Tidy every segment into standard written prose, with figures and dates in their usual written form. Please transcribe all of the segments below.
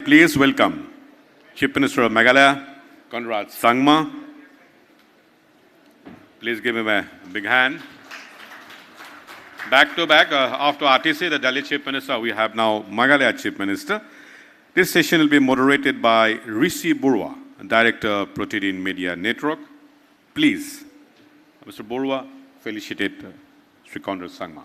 Please welcome Chief Minister of Meghalaya, Conrad Sangma. Please give him a big hand. Back to back, after RTC, the Delhi Chief Minister, we have now Meghalaya Chief Minister. This session will be moderated by Rishi Burwa, Director, Pratidin Media Network. Please, Mr. Burwa, felicitate Sri Conrad Sangma.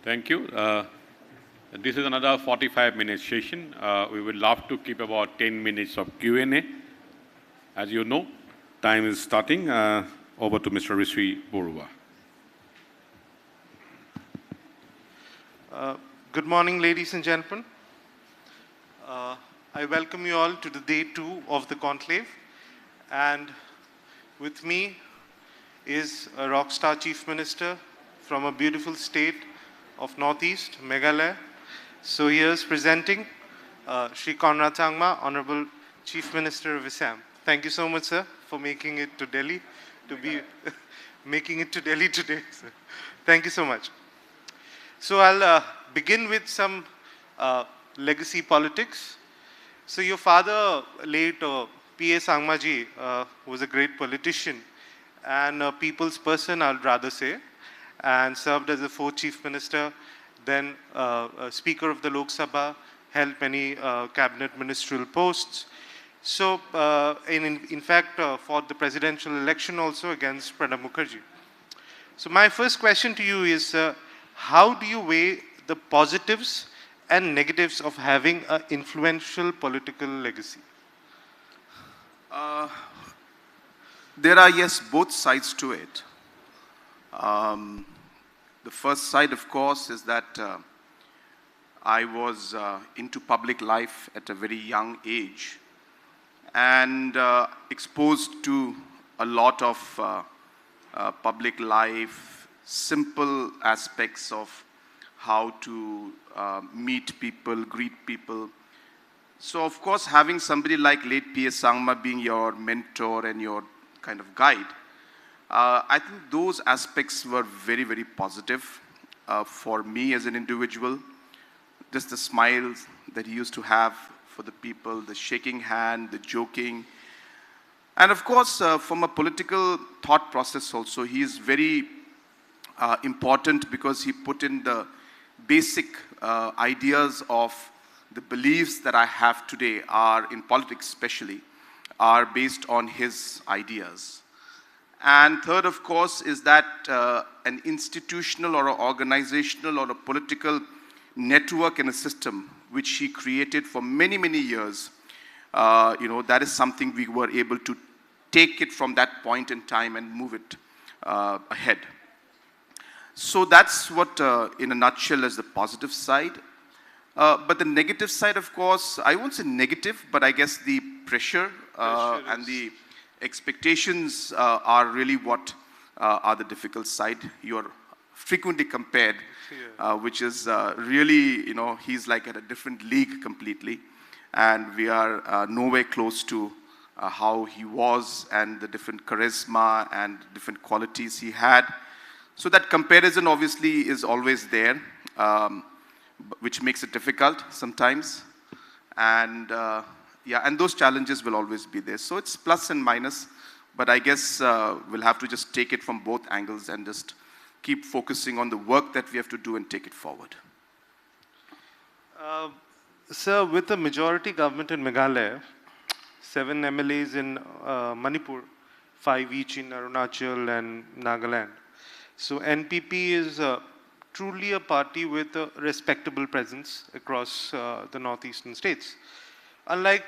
Thank you. This is another 45-minute session. We would love to keep about 10 minutes of Q&A. As you know, time is starting. Over to Mr. Rishi Burwa. Good morning, ladies and gentlemen. I welcome you all to the day 2 of the conclave. And with me is a rockstar Chief Minister from a beautiful state of Northeast, Meghalaya. So here's presenting Sri Conrad Sangma, Honorable Chief Minister of ASSAM. Thank you so much, sir, for making it to Delhi, making it to Delhi today, sir. Thank you so much. So I'll begin with some legacy politics. So your father, late P.A. Sangma ji, was a great politician and a people's person, I'll rather say, and served as the 4th Chief Minister, then Speaker of the Lok Sabha, held many cabinet ministerial posts. So, in fact, fought the presidential election also against Pranab Mukherjee. So my first question to you is, how do you weigh the positives and negatives of having an influential political legacy? There are, yes, both sides to it. The first side, of course, is that I was into public life at a very young age and exposed to a lot of public life, simple aspects of how to meet people, greet people. So, of course, having somebody like late P.A. Sangma being your mentor and your kind of guide, I think those aspects were very, very positive for me as an individual. Just the smiles that he used to have for the people, the shaking hand, the joking. And of course, from a political thought process also, he is very important because he put in the basic ideas of the beliefs that I have today are, in politics especially, are based on his ideas. And third, of course, is that an institutional or an organizational or a political network and a system which he created for many, many years, that is something we were able to take it from that point in time and move it ahead. So that's what, in a nutshell, is the positive side. But the negative side, of course, I won't say negative, but I guess the pressure and the expectations are really what are the difficult side. You're frequently compared, which is really, he's like at a different league completely. And we are nowhere close to how he was and the different charisma and different qualities he had. So that comparison obviously is always there, which makes it difficult sometimes. And and those challenges will always be there. So it's plus and minus, but I guess we'll have to just take it from both angles and just keep focusing on the work that we have to do and take it forward. Sir, with the majority government in Meghalaya, 7 MLAs in Manipur, 5 each in Arunachal and Nagaland. So NPP is truly a party with a respectable presence across the northeastern states. unlike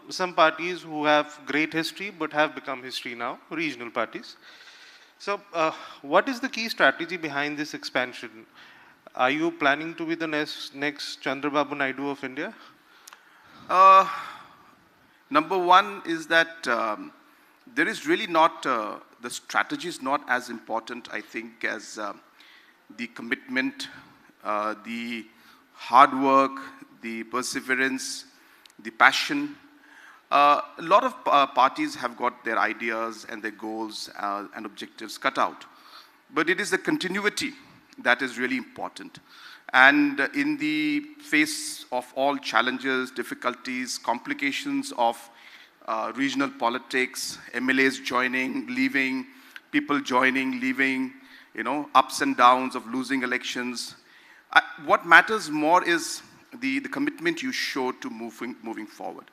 some parties who have great history but have become history now, regional parties. So, what is the key strategy behind this expansion? Are you planning to be the next Chandrababu Naidu of India? Number one is that there is really not, the strategy is not as important, I think, as the commitment, the hard work, the perseverance, the passion. A lot of parties have got their ideas and their goals and objectives cut out. But it is the continuity that is really important. And in the face of all challenges, difficulties, complications of regional politics, MLAs joining, leaving, people joining, leaving, you know, ups and downs of losing elections, what matters more is the commitment you show to moving forward.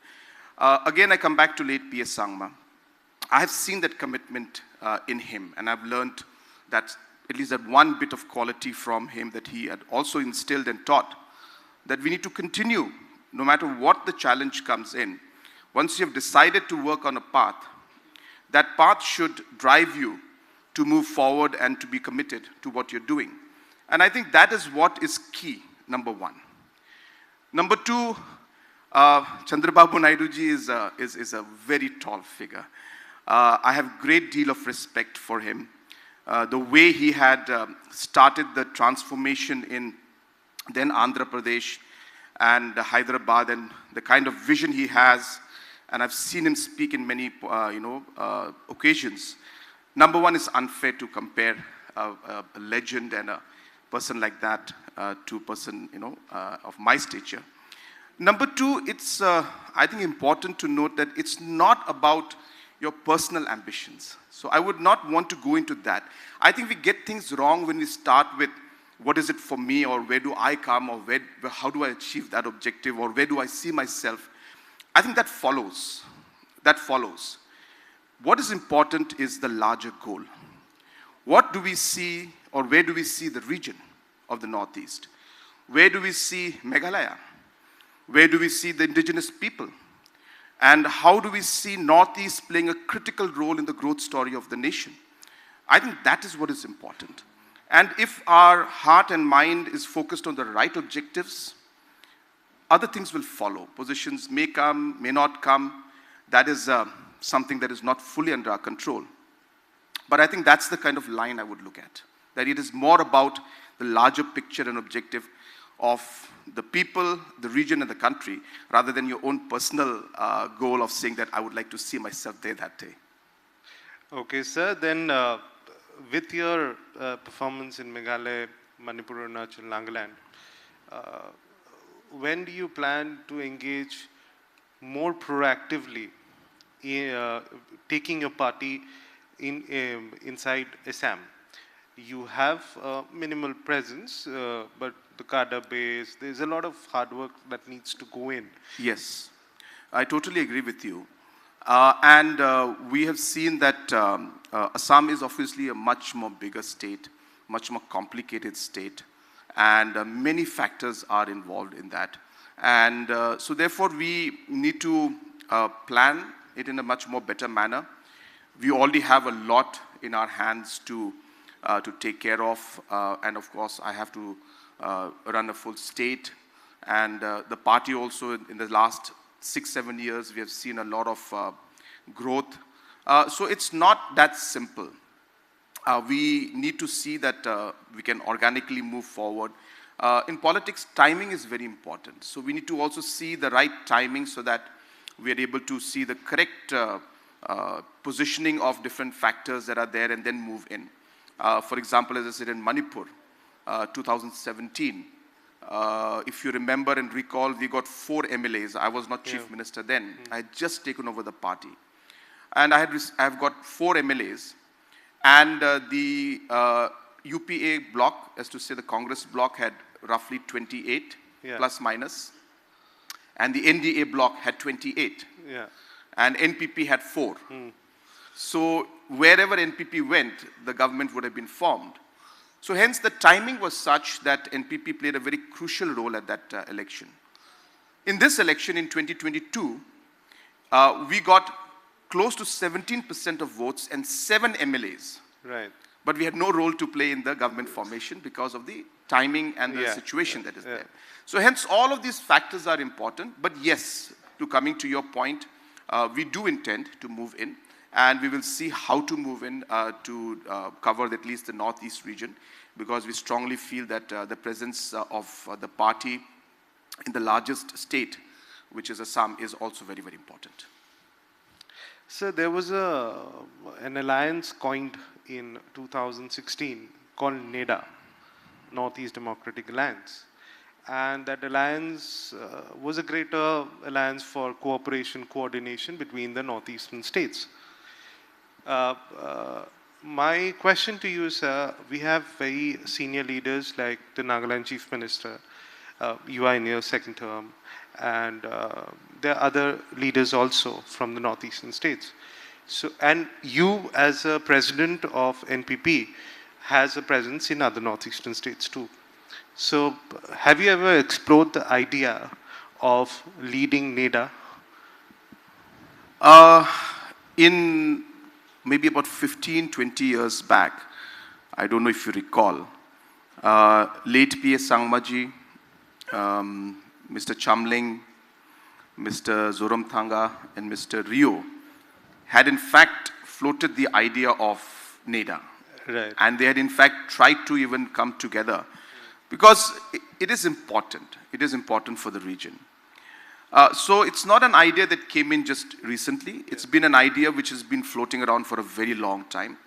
Again, I come back to late P.S. Sangma. I have seen that commitment in him, and I've learned that at least that one bit of quality from him that he had also instilled and taught, that we need to continue no matter what the challenge comes in. Once you have decided to work on a path, that path should drive you to move forward and to be committed to what you're doing. And I think that is what is key, number one. Number two, Chandrababu Naidu ji is a very tall figure. I have a great deal of respect for him. The way he had started the transformation in then Andhra Pradesh and Hyderabad, and the kind of vision he has, and I've seen him speak in many occasions. Number one, is unfair to compare a legend and a person like that to a person of my stature. Number two, it's I think important to note that it's not about your personal ambitions. So I would not want to go into that. I think we get things wrong when we start with what is it for me, or where do I come, or how do I achieve that objective, or where do I see myself. I think that follows. That follows. What is important is the larger goal. What do we see, or where do we see the region of the Northeast? Where do we see Meghalaya? Where do we see the indigenous people? And how do we see Northeast playing a critical role in the growth story of the nation? I think that is what is important. And if our heart and mind is focused on the right objectives, other things will follow. Positions may come, may not come. That is something that is not fully under our control. But I think that's the kind of line I would look at. That it is more about the larger picture and objective of the people, the region, and the country, rather than your own personal goal of saying that I would like to see myself there that day. Okay, sir. Then with your performance in Meghalaya, Manipur, Arunachal, Nagaland, when do you plan to engage more proactively in taking your party inside ASSAM? You have minimal presence, but the cadre base, there's a lot of hard work that needs to go in. Yes, I totally agree with you. And we have seen that Assam is obviously a much more bigger state, much more complicated state, and many factors are involved in that. And so therefore we need to plan it in a much more better manner. We already have a lot in our hands to take care of, and of course I have to run a full state, and the party also in the last 6-7 years we have seen a lot of growth. So it's not that simple. We need to see that we can organically move forward. In politics, timing is very important. So we need to also see the right timing so that we are able to see the correct positioning of different factors that are there and then move in. For example, as I said, in Manipur, 2017, if you remember and recall, we got 4 MLAs. I was not chief minister then. I had just taken over the party. And I have got 4 MLAs. And the UPA bloc, as to say the Congress bloc, had roughly 28, plus minus. And the NDA bloc had 28. And NPP had 4. So wherever NPP went, the government would have been formed. So hence the timing was such that NPP played a very crucial role at that election. In this election in 2022, we got close to 17% of votes and 7 MLAs. Right. But we had no role to play in the government formation because of the timing and the situation that is there. So hence, all of these factors are important. But yes, to coming to your point, we do intend to move in, and we will see how to move in to cover at least the northeast region, because we strongly feel that the presence of the party in the largest state, which is Assam, is also very, very important. So there was an alliance coined in 2016 called NEDA, Northeast Democratic Alliance. And that alliance was a greater alliance for cooperation, coordination between the northeastern states. My question to you, sir, we have very senior leaders like the Nagaland Chief Minister. You are in your second term, and there are other leaders also from the northeastern states. So, and you as a president of NPP has a presence in other northeastern states too. So have you ever explored the idea of leading NEDA? In maybe about 15, 20 years back, I don't know if you recall, late P.S. Sangmaji, Mr. Chamling, Mr. Zoramthanga, and Mr. Rio had in fact floated the idea of NEDA. Right. And they had in fact tried to even come together, because it is important. It is important for the region. So it's not an idea that came in just recently. It's been an idea which has been floating around for a very long time,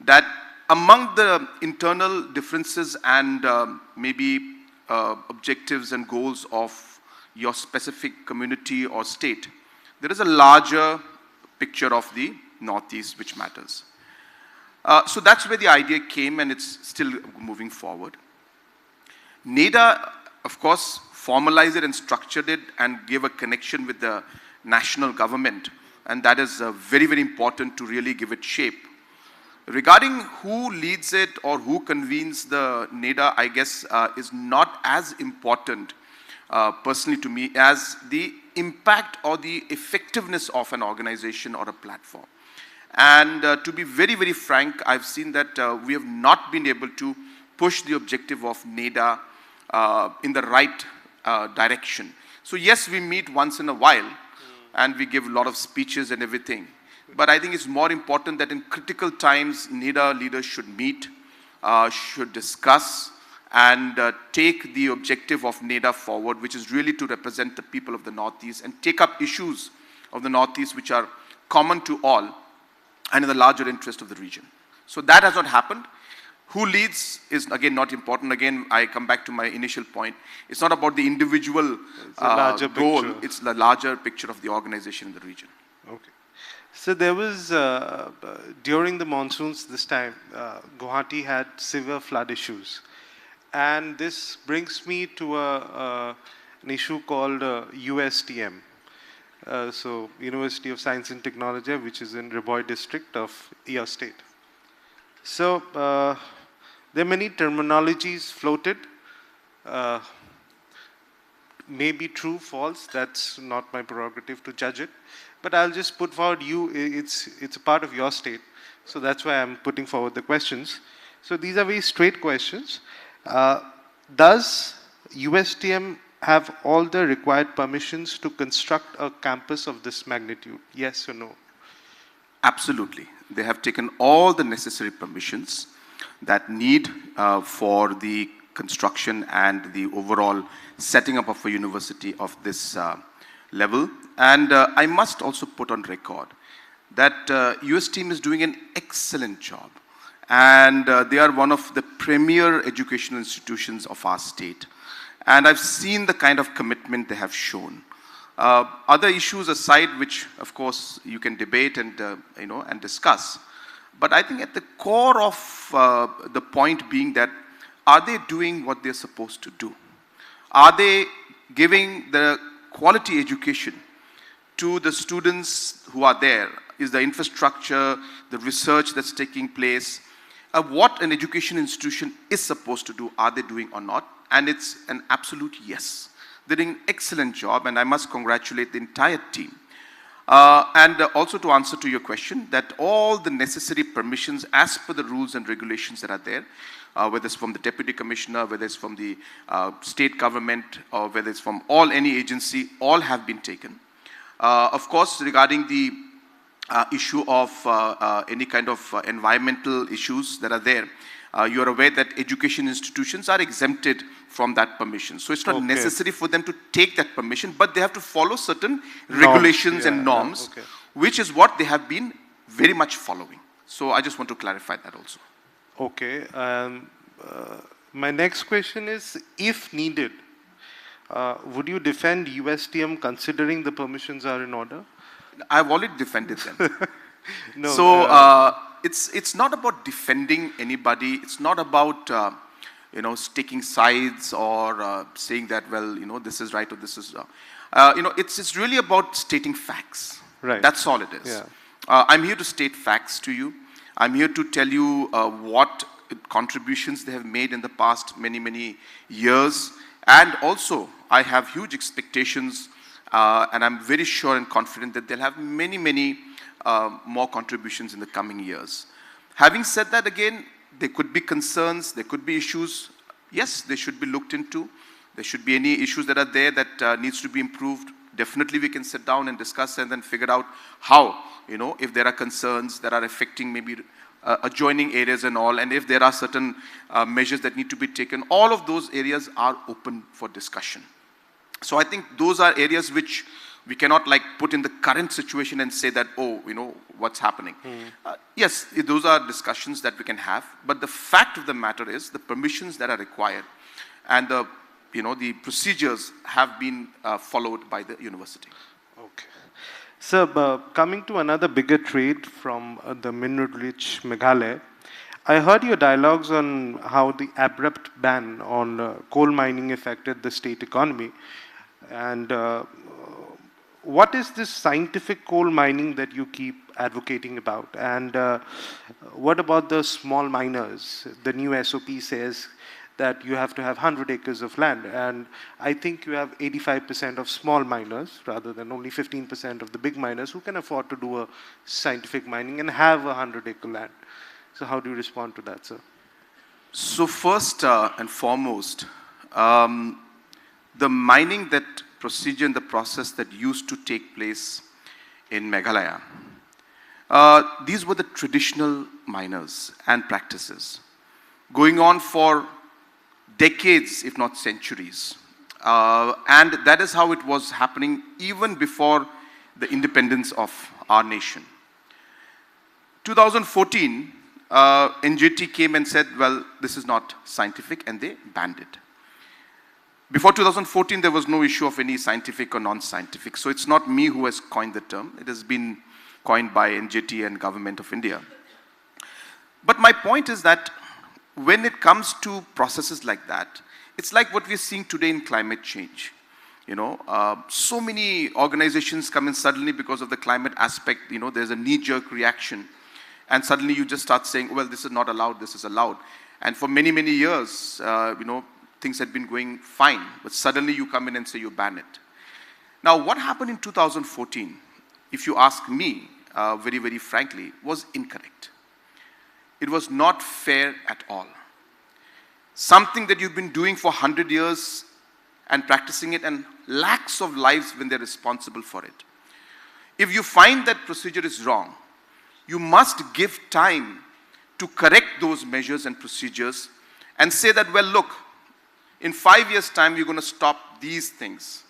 that among the internal differences and maybe objectives and goals of your specific community or state, there is a larger picture of the Northeast which matters. So that's where the idea came, and it's still moving forward. NEDA, of course, formalized it and structured it and gave a connection with the national government, and that is very, very important to really give it shape. Regarding who leads it or who convenes the NEDA, I guess is not as important personally to me as the impact or the effectiveness of an organization or a platform. And to be very, very frank, I've seen that we have not been able to push the objective of NEDA in the right direction. So yes, we meet once in a while and we give a lot of speeches and everything. But I think it's more important that in critical times, NEDA leaders should meet, should discuss, and take the objective of NEDA forward, which is really to represent the people of the Northeast and take up issues of the Northeast which are common to all and in the larger interest of the region. So that has not happened. Who leads is again not important. Again, I come back to my initial point. It's not about the individual goal. Picture. It's the larger picture of the organization in the region. Okay. So there was, during the monsoons this time, Guwahati had severe flood issues. And this brings me to an issue called USTM. So University of Science and Technology, which is in Riboy district of your state. So there are many terminologies floated. Maybe true, false, that's not my prerogative to judge it. But I'll just put forward it's a part of your state. So that's why I'm putting forward the questions. So these are very straight questions. Does USTM have all the required permissions to construct a campus of this magnitude? Yes or no? Absolutely. They have taken all the necessary permissions that need for the construction and the overall setting up of a university of this level. And I must also put on record that USTM is doing an excellent job. And they are one of the premier educational institutions of our state. And I've seen the kind of commitment they have shown. Other issues aside, which of course you can debate and and discuss, but I think at the core of the point being that, are they doing what they're supposed to do? Are they giving the quality education to the students who are there? Is the infrastructure, the research that's taking place, what an education institution is supposed to do, are they doing or not? And it's an absolute yes. They're doing an excellent job, and I must congratulate the entire team. And also to answer to your question, that all the necessary permissions as per the rules and regulations that are there, whether it's from the Deputy Commissioner, whether it's from the state government, or whether it's from any agency, all have been taken. Of course, regarding the issue of any kind of environmental issues that are there, you are aware that education institutions are exempted from that permission. So it's not necessary for them to take that permission, but they have to follow certain regulations and norms, which is what they have been very much following. So I just want to clarify that also. Okay. My next question is, if needed, would you defend USTM considering the permissions are in order? I've already defended them. No, so it's not about defending anybody. It's not about taking sides or saying that, well, this is right or this is it's really about stating facts. Right. That's all it is. Yeah. I'm here to state facts to you. I'm here to tell you what contributions they have made in the past many years, and also I have huge expectations, and I'm very sure and confident that they'll have many more contributions in the coming years. Having said that, again, there could be concerns, there could be issues. Yes, they should be looked into. There should be any issues that are there that needs to be improved. Definitely we can sit down and discuss and then figure out how, if there are concerns that are affecting maybe adjoining areas and all, and if there are certain measures that need to be taken, all of those areas are open for discussion. So I think those are areas which we cannot put in the current situation and say that, what's happening. Yes, those are discussions that we can have, but the fact of the matter is the permissions that are required and the procedures have been followed by the university. Okay. So, coming to another bigger trade from the mineral-rich Meghalaya, I heard your dialogues on how the abrupt ban on coal mining affected the state economy. And what is this scientific coal mining that you keep advocating about? And what about the small miners? The new SOP says that you have to have 100 acres of land. And I think you have 85% of small miners rather than only 15% of the big miners who can afford to do a scientific mining and have 100-acre land. So how do you respond to that, sir? So first and foremost, the mining that procedure and the process that used to take place in Meghalaya, these were the traditional miners and practices going on for decades, if not centuries. And that is how it was happening even before the independence of our nation. 2014, NJT came and said, well, this is not scientific, and they banned it. Before 2014, there was no issue of any scientific or non-scientific. So it's not me who has coined the term. It has been coined by NJT and Government of India. But my point is that when it comes to processes like that, it's like what we're seeing today in climate change. So many organizations come in suddenly because of the climate aspect. There's a knee-jerk reaction. And suddenly you just start saying, well, this is not allowed, this is allowed. And for many years, things had been going fine. But suddenly you come in and say you ban it. Now, what happened in 2014, if you ask me, very frankly, was incorrect. It was not fair at all. Something that you've been doing for 100 years and practicing it, and lakhs of lives when they're responsible for it. If you find that procedure is wrong, you must give time to correct those measures and procedures and say that, well, look, in 5 years' time, we're going to stop these things.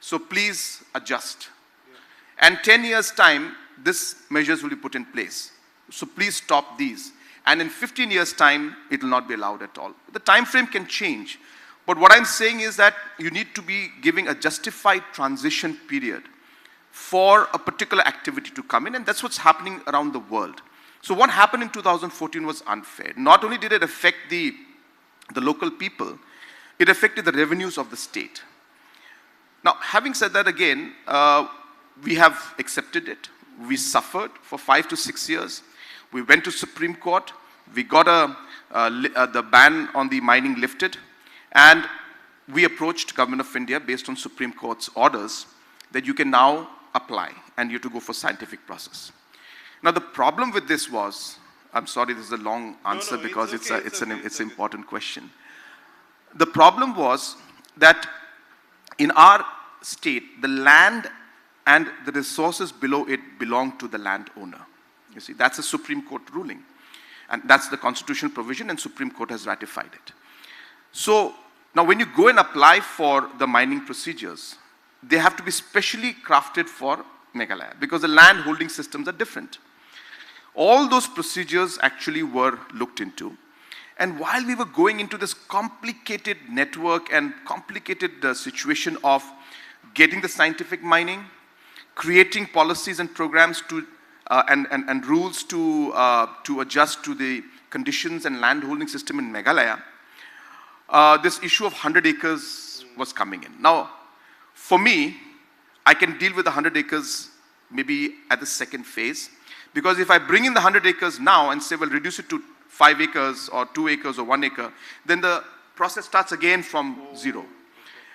So please adjust. Yeah. And 10 years' time, these measures will be put in place. So please stop these. And in 15 years' time, it will not be allowed at all. The time frame can change. But what I'm saying is that you need to be giving a justified transition period for a particular activity to come in. And that's what's happening around the world. So what happened in 2014 was unfair. Not only did it affect the local people, it affected the revenues of the state. Now, having said that again, we have accepted it. We suffered for 5 to 6 years. We went to Supreme Court. We got the ban on the mining lifted. And we approached Government of India based on Supreme Court's orders that you can now apply and you have to go for scientific process. Now the problem with this was, I'm sorry this is a long answer because it's an important question. The problem was that in our state, the land and the resources below it belong to the landowner. You see, that's a Supreme Court ruling. And that's the constitutional provision, and Supreme Court has ratified it. So now when you go and apply for the mining procedures, they have to be specially crafted for Meghalaya because the land holding systems are different. All those procedures actually were looked into. And while we were going into this complicated network and complicated situation of getting the scientific mining, creating policies and programs to and rules to adjust to the conditions and land holding system in Meghalaya, this issue of 100 acres was coming in. Now, for me, I can deal with the 100 acres maybe at the second phase, because if I bring in the 100 acres now and say, well, reduce it to 5 acres or 2 acres or 1 acre, then the process starts again from zero.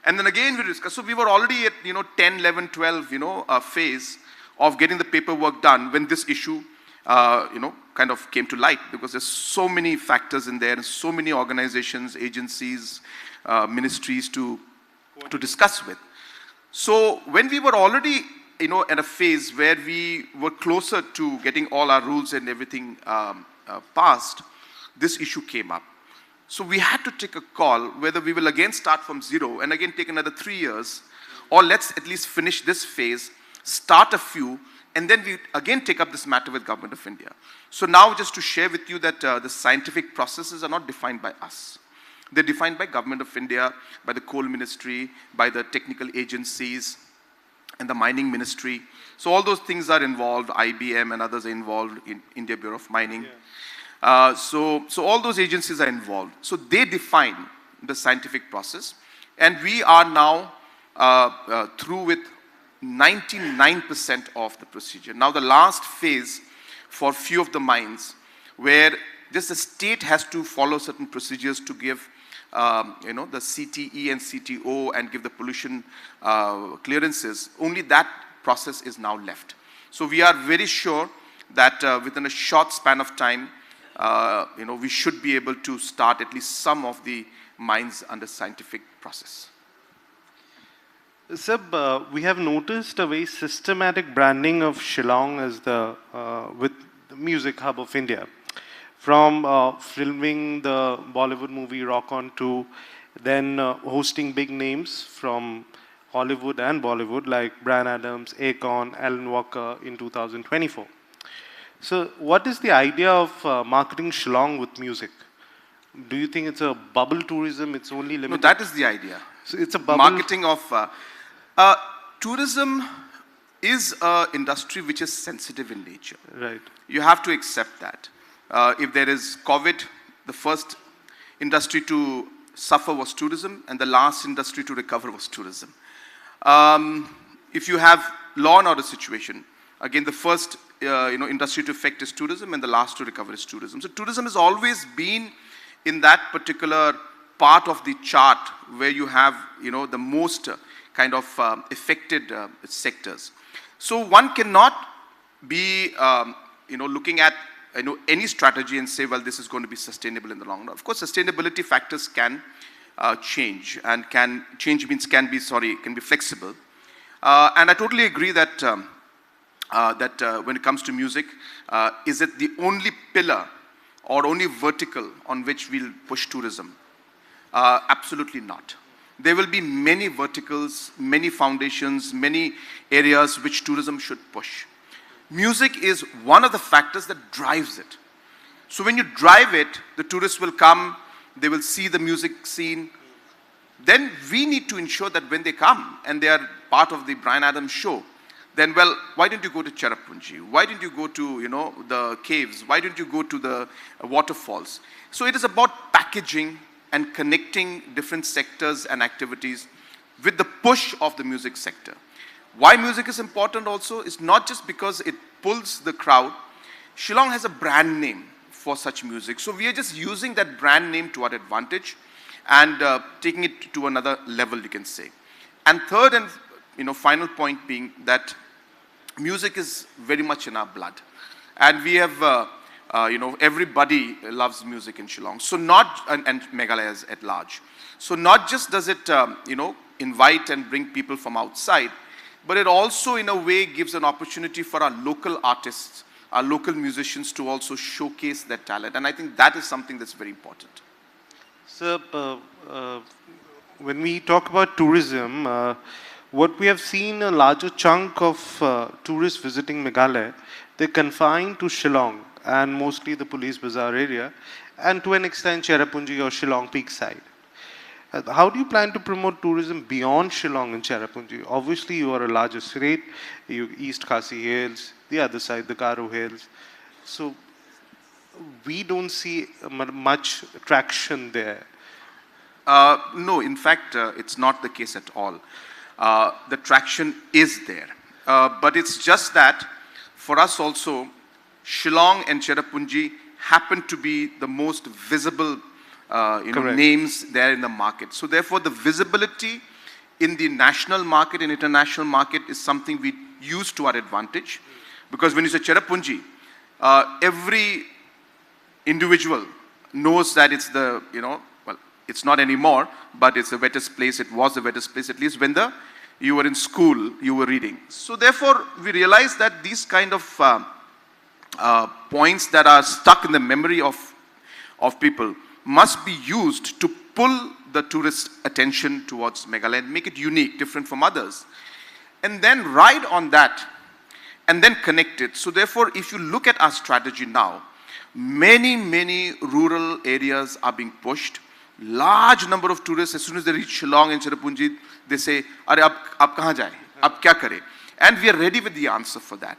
And then again we discuss. So we were already at 10, 11, 12 phase of getting the paperwork done when this issue kind of came to light, because there's so many factors in there and so many organizations, agencies, ministries to discuss with. So when we were already at a phase where we were closer to getting all our rules and everything passed, this issue came up. So we had to take a call whether we will again start from zero and again take another 3 years, or let's at least finish this phase, start a few, and then we again take up this matter with Government of India. So now just to share with you that the scientific processes are not defined by us. They're defined by Government of India, by the Coal Ministry, by the technical agencies, and the Mining Ministry. So all those things are involved. IBM and others are involved in India Bureau of Mining. Yeah. So all those agencies are involved. So they define the scientific process, and we are now through with 99% of the procedure. Now the last phase for few of the mines, where just the state has to follow certain procedures to give the CTE and CTO and give the pollution clearances, only that process is now left. So we are very sure that within a short span of time, we should be able to start at least some of the mines under scientific process. Sir, we have noticed a very systematic branding of Shillong as with the music hub of India. From filming the Bollywood movie Rock On to then hosting big names from Hollywood and Bollywood like Bryan Adams, Akon, Alan Walker in 2024. So what is the idea of marketing Shillong with music? Do you think it's a bubble tourism? It's only limited? No, that is the idea. So it's a bubble. Marketing of tourism is an industry which is sensitive in nature. Right. You have to accept that. If there is COVID, the first industry to suffer was tourism, and the last industry to recover was tourism. If you have law and order situation, again the first industry to affect is tourism, and the last to recover is tourism. So tourism has always been in that particular part of the chart where you have the most kind of affected sectors. So one cannot be looking at any strategy and say, well, this is going to be sustainable in the long run. Of course, sustainability factors can change, and can be flexible. And I totally agree that when it comes to music, is it the only pillar or only vertical on which we'll push tourism? Absolutely not. There will be many verticals, many foundations, many areas which tourism should push. Music is one of the factors that drives it. So when you drive it, the tourists will come, they will see the music scene. Then we need to ensure that when they come and they are part of the Bryan Adams show, then, well, why didn't you go to Cherrapunji? Why didn't you go to, the caves? Why didn't you go to the waterfalls? So it is about packaging and connecting different sectors and activities with the push of the music sector. Why music is important also is not just because it pulls the crowd. Shillong has a brand name for such music. So we are just using that brand name to our advantage. and taking it to another level, you can say. And third and final point being that music is very much in our blood, and we have everybody loves music in Shillong. So and Meghalayas at large. So not just does it invite and bring people from outside, but it also in a way gives an opportunity for our local artists, our local musicians to also showcase their talent, and I think that is something that's very important. So, when we talk about tourism, what we have seen a larger chunk of tourists visiting Meghalaya, they're confined to Shillong and mostly the Police Bazaar area, and to an extent Cherrapunji or Shillong Peak side. How do you plan to promote tourism beyond Shillong and Cherrapunji? Obviously, you are a larger state, East Khasi Hills, the other side, the Garo Hills. So, we don't see much traction there. No, in fact, it's not the case at all. The traction is there. But it's just that for us also, Shillong and Cherrapunji happen to be the most visible names there in the market. So therefore, the visibility in the national market and international market is something we use to our advantage. Because when you say Cherrapunji, every individual knows that it's the, well, it's not anymore, but it's the wettest place. It was the wettest place, at least when you were in school, you were reading. So therefore, we realize that these kind of points that are stuck in the memory of people must be used to pull the tourist attention towards Meghalaya and make it unique, different from others. And then ride on that and then connect it. So therefore, if you look at our strategy now, many rural areas are being pushed. Large number of tourists, as soon as they reach Shillong and Cherrapunji, they say, "Are aap kahan jaye? Aap kya kare?" And we are ready with the answer for that.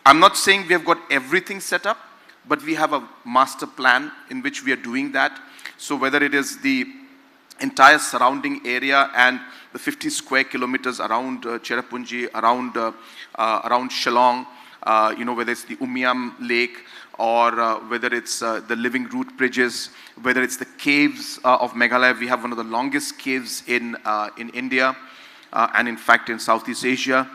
I'm not saying we have got everything set up, but we have a master plan in which we are doing that. So whether it is the entire surrounding area and the 50 square kilometers around Cherrapunji, around Shillong, whether it's the Umiam Lake, or whether it's the living root bridges, whether it's the caves of Meghalaya. We have one of the longest caves in India, and in fact in Southeast Asia.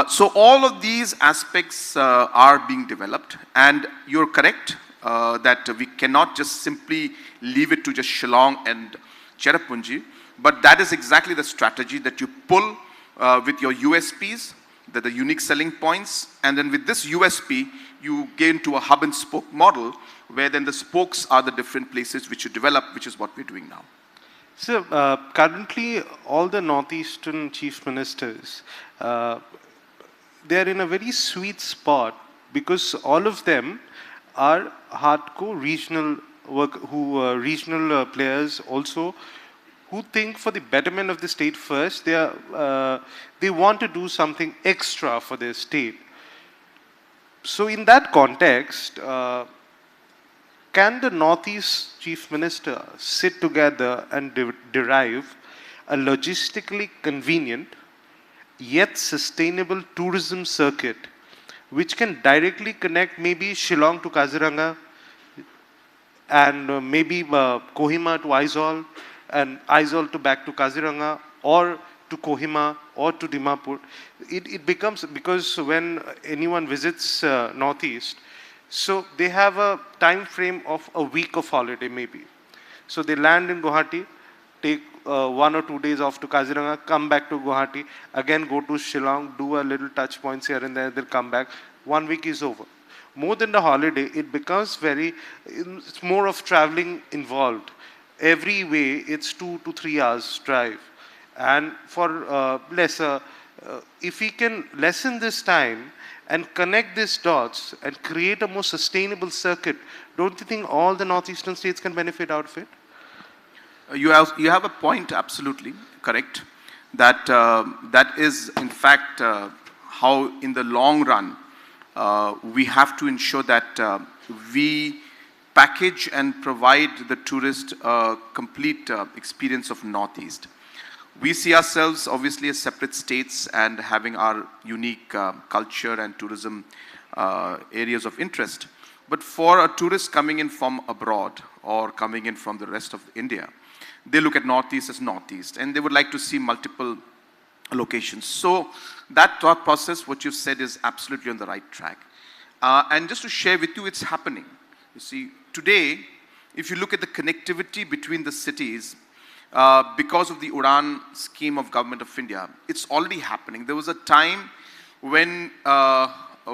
So all of these aspects are being developed, and you're correct that we cannot just simply leave it to just Shillong and Cherrapunji, but that is exactly the strategy that you pull with your USPs, the unique selling points, and then with this USP, you get into a hub and spoke model, where then the spokes are the different places which you develop, which is what we're doing now. So currently, all the Northeastern chief ministers, they're in a very sweet spot because all of them are hardcore regional regional players also, who think for the betterment of the state first. They want to do something extra for their state. So in that context, can the Northeast Chief Minister sit together and derive a logistically convenient yet sustainable tourism circuit which can directly connect maybe Shillong to Kaziranga, and maybe Kohima to Aizawl, and Aizawl to back to Kaziranga, or to Kohima, or to Dimapur? It becomes, because when anyone visits Northeast, so they have a time frame of a week of holiday maybe. So they land in Guwahati, take 1 or 2 days off to Kaziranga, come back to Guwahati, again go to Shillong, do a little touch points here and there, they'll come back. 1 week is over. More than the holiday, it becomes it's more of traveling involved. Every way, it's 2 to 3 hours drive. And for lesser, if we can lessen this time and connect these dots and create a more sustainable circuit, don't you think all the Northeastern states can benefit out of it? You have a point, absolutely correct. That is, in fact, how in the long run, we have to ensure that we package and provide the tourist a complete experience of Northeast. We see ourselves obviously as separate states and having our unique culture and tourism areas of interest. But for a tourist coming in from abroad or coming in from the rest of India, they look at Northeast as Northeast, and they would like to see multiple locations. So that thought process, what you've said, is absolutely on the right track. And just to share with you, it's happening. You see, today, if you look at the connectivity between the cities, because of the Udan scheme of Government of India, it's already happening. There was a time when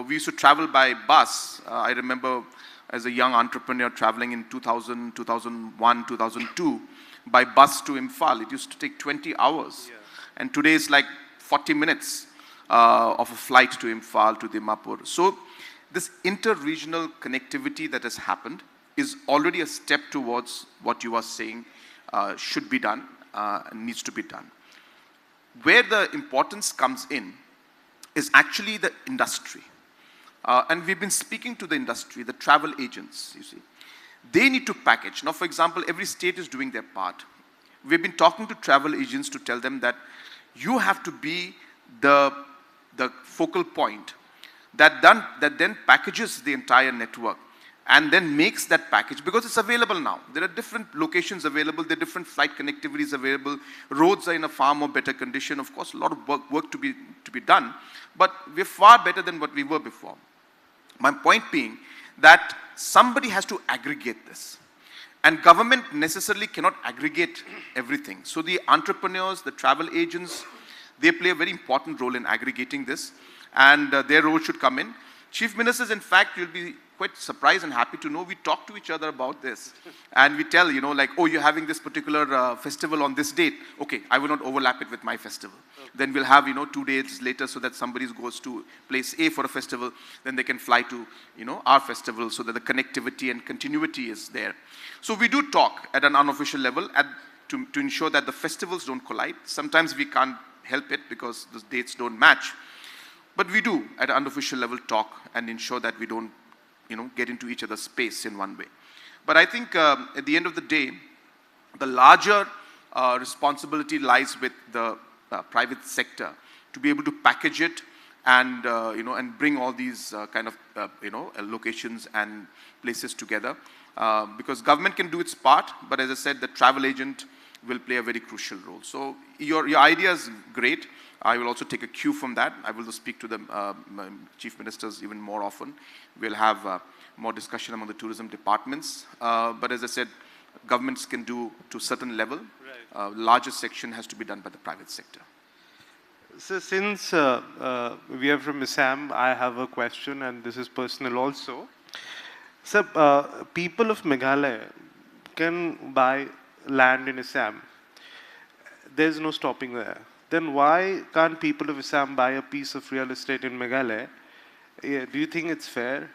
we used to travel by bus. I remember as a young entrepreneur traveling in 2000, 2001, 2002 by bus to Imphal. It used to take 20 hours. Yeah. And today it's like 40 minutes of a flight to Imphal, to Dimapur. So this inter-regional connectivity that has happened is already a step towards what you are saying should be done and needs to be done. Where the importance comes in is actually the industry. And we've been speaking to the industry, the travel agents, you see. They need to package. Now, for example, every state is doing their part. We've been talking to travel agents to tell them that you have to be the focal point that then packages the entire network and then makes that package, because it's available now. There are different locations available, there are different flight connectivities available, roads are in a far more better condition. Of course, a lot of work to be done, but we're far better than what we were before. My point being that somebody has to aggregate this. And government necessarily cannot aggregate everything. So the entrepreneurs, the travel agents, they play a very important role in aggregating this, and their role should come in. Chief ministers, in fact, you'll be quite surprised and happy to know we talk to each other about this. And we tell, like, oh, you're having this particular festival on this date. Okay, I will not overlap it with my festival. Okay. Then we'll have, 2 days later so that somebody goes to place A for a festival, then they can fly to, our festival, so that the connectivity and continuity is there. So we do talk at an unofficial level to ensure that the festivals don't collide. Sometimes we can't help it because the dates don't match. But we do, at an unofficial level, talk and ensure that we don't get into each other's space in one way. But I think at the end of the day, the larger responsibility lies with the private sector to be able to package it and and bring all these kind of locations and places together, because government can do its part, but as I said, the travel agent will play a very crucial role. So your idea is great. I will also take a cue from that. I will speak to the chief ministers even more often. We'll have more discussion among the tourism departments. But as I said, governments can do to a certain level. Right. Larger section has to be done by the private sector. So since we are from ASSAM, I have a question, and this is personal also. So people of Meghalaya can buy land in ASSAM. There's no stopping there. Then why can't people of ASSAM buy a piece of real estate in Meghalaya? Do you think it's fair?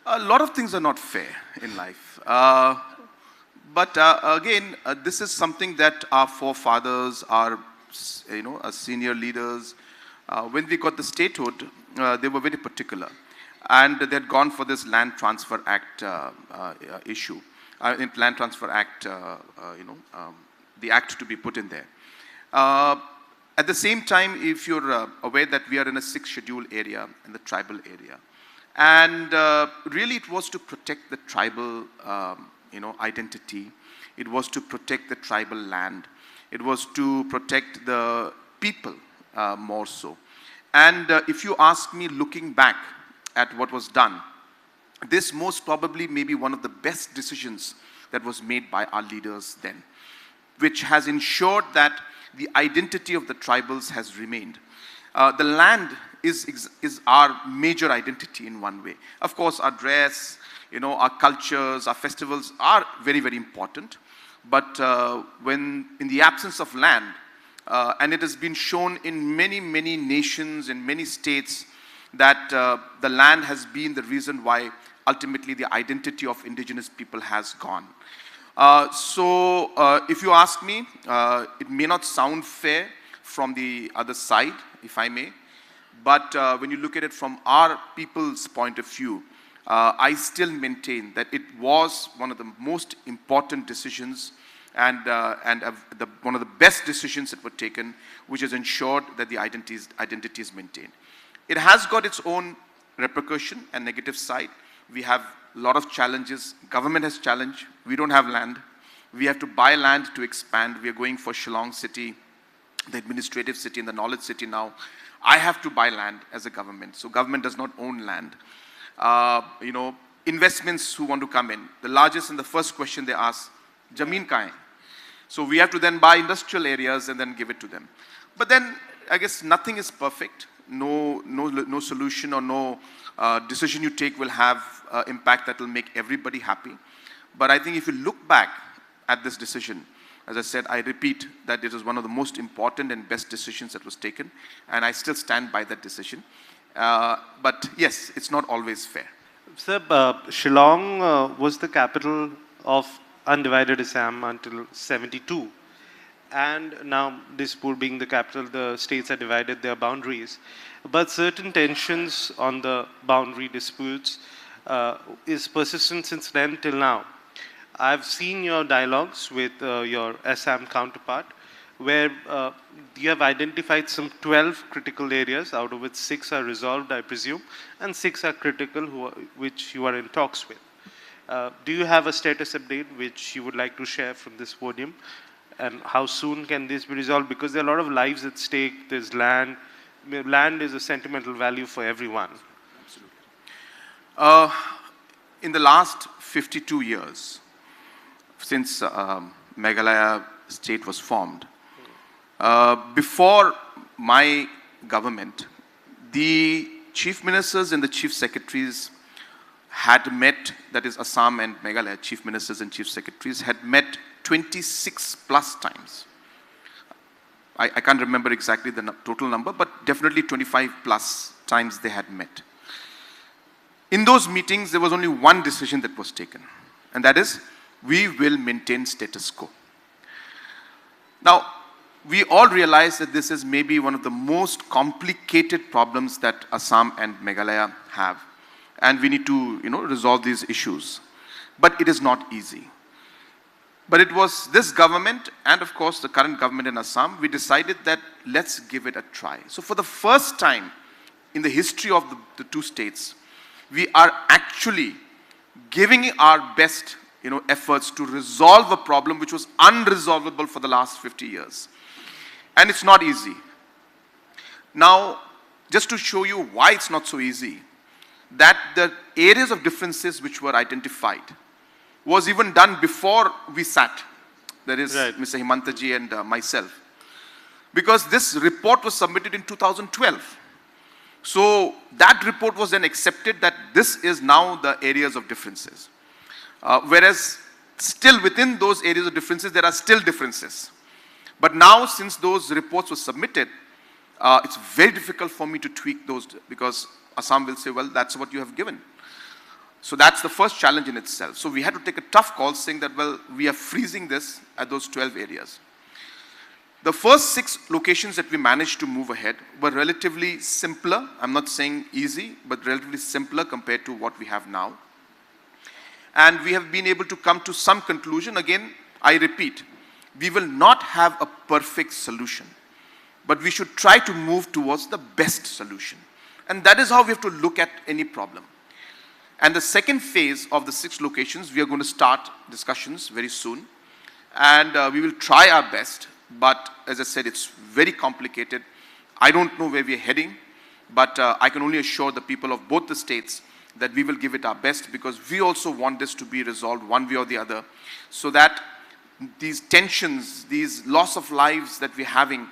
A lot of things are not fair in life. But again, this is something that our forefathers, our senior leaders, when we got the statehood, they were very particular. And they had gone for this Land Transfer Act issue. Land Transfer Act, the act to be put in there. At the same time, if you're aware that we are in a 6th schedule area, in the tribal area, and really it was to protect the tribal identity, it was to protect the tribal land, it was to protect the people more so. And if you ask me, looking back at what was done, this most probably may be one of the best decisions that was made by our leaders then, which has ensured that the identity of the tribals has remained. The land is our major identity in one way. Of course, our dress, our cultures, our festivals are very, very important. But when in the absence of land, and it has been shown in many, many nations, in many states, that the land has been the reason why ultimately the identity of indigenous people has gone. So if you ask me, it may not sound fair from the other side, if I may, but when you look at it from our people's point of view, I still maintain that it was one of the most important decisions and one of the best decisions that were taken, which has ensured that the identity is maintained. It has got its own repercussion and negative side. We have a lot of challenges. Government has challenged. We don't have land. We have to buy land to expand. We are going for Shillong city, the administrative city and the knowledge city now. I have to buy land as a government. So government does not own land. Investments who want to come in. The largest and the first question they ask, Jameen kahan hai? So we have to then buy industrial areas and then give it to them. But then I guess nothing is perfect. No solution or no decision you take will have impact that will make everybody happy. But I think if you look back at this decision, as I said, I repeat that it was one of the most important and best decisions that was taken, and I still stand by that decision. But yes, it's not always fair. Sir, Shillong was the capital of undivided Assam until 72. And now, Dispur being the capital, the states are divided their boundaries. But certain tensions on the boundary disputes is persistent since then till now. I've seen your dialogues with your Assam counterpart, where you have identified some 12 critical areas, out of which 6 are resolved, I presume, and 6 are critical, which you are in talks with. Do you have a status update which you would like to share from this podium? And how soon can this be resolved? Because there are a lot of lives at stake, there's land. Land is a sentimental value for everyone. Absolutely. In the last 52 years, since Meghalaya state was formed, before my government, the chief ministers and the chief secretaries had met, that is Assam and Meghalaya, chief ministers and chief secretaries had met 26 plus times. I can't remember exactly the total number, but definitely 25 plus times they had met. In those meetings, there was only one decision that was taken, and that is, we will maintain status quo. Now, we all realize that this is maybe one of the most complicated problems that Assam and Meghalaya have, and we need to, resolve these issues. But it is not easy. But it was this government and of course the current government in Assam, we decided that let's give it a try. So for the first time in the history of the two states, we are actually giving our best efforts to resolve a problem which was unresolvable for the last 50 years. And it's not easy. Now, just to show you why it's not so easy, that the areas of differences which were identified was even done before we sat. That is right. Mr. Himantaji and myself. Because this report was submitted in 2012. So that report was then accepted that this is now the areas of differences. Whereas still within those areas of differences, there are still differences. But now since those reports were submitted, it's very difficult for me to tweak those because Assam will say, well, that's what you have given. So that's the first challenge in itself. So we had to take a tough call saying that, well, we are freezing this at those 12 areas. The first 6 locations that we managed to move ahead were relatively simpler. I'm not saying easy, but relatively simpler compared to what we have now. And we have been able to come to some conclusion. Again, I repeat, we will not have a perfect solution, but we should try to move towards the best solution. And that is how we have to look at any problem. And the second phase of the 6 locations, we are going to start discussions very soon. And we will try our best. But as I said, it's very complicated. I don't know where we are heading. But I can only assure the people of both the states that we will give it our best because we also want this to be resolved one way or the other. So that these tensions, these loss of lives that we're having,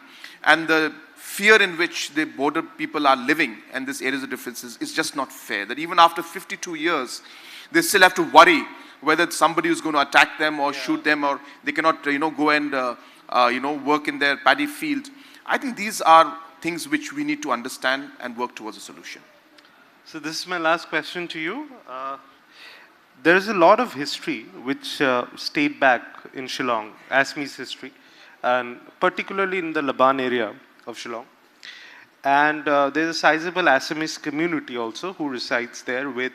and the fear in which the border people are living and this areas of differences is just not fair. That even after 52 years, they still have to worry whether somebody is going to attack them or shoot them, or they cannot, go and, work in their paddy field. I think these are things which we need to understand and work towards a solution. So this is my last question to you. There is a lot of history which stayed back in Shillong, Assamese history, and particularly in the Laban area of Shillong. And there's a sizable Assamese community also who resides there with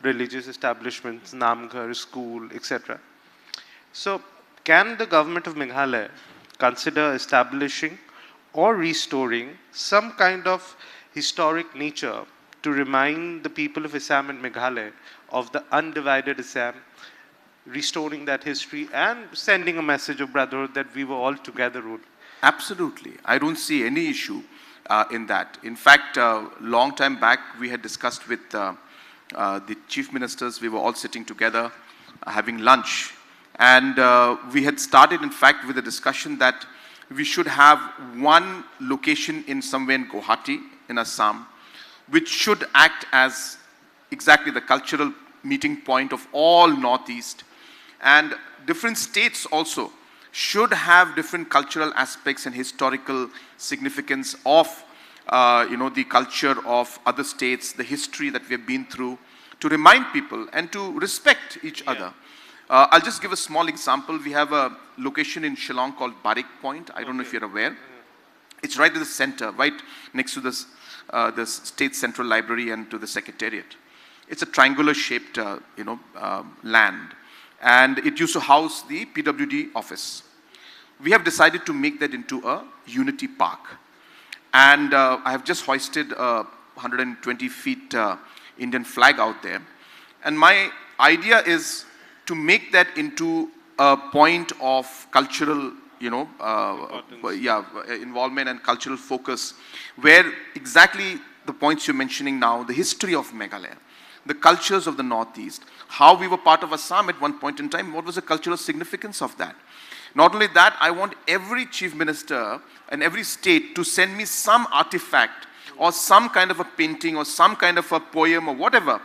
religious establishments, Namghar, school, etc. So can the government of Meghalaya consider establishing or restoring some kind of historic nature to remind the people of Assam and Meghalaya of the undivided Assam restoring that history and sending a message of brotherhood that we were all together. Absolutely. I don't see any issue in that. In fact, long time back, we had discussed with the chief ministers. We were all sitting together, having lunch. And we had started, in fact, with a discussion that we should have one location in somewhere in Guwahati, in Assam, which should act as exactly the cultural meeting point of all Northeast. And different states also should have different cultural aspects and historical significance of the culture of other states, the history that we have been through, to remind people and to respect each other. I'll just give a small example. We have a location in Shillong called Barik Point. I don't know if you're aware. It's right at the center, right next to this, the State Central Library and to the Secretariat. It's a triangular shaped, land. And it used to house the PWD office. We have decided to make that into a unity park. And I have just hoisted a 120 feet Indian flag out there. And my idea is to make that into a point of cultural, involvement and cultural focus, where exactly the points you're mentioning now, the history of Meghalaya, the cultures of the Northeast, how we were part of Assam at one point in time, what was the cultural significance of that. Not only that, I want every chief minister and every state to send me some artifact or some kind of a painting or some kind of a poem or whatever,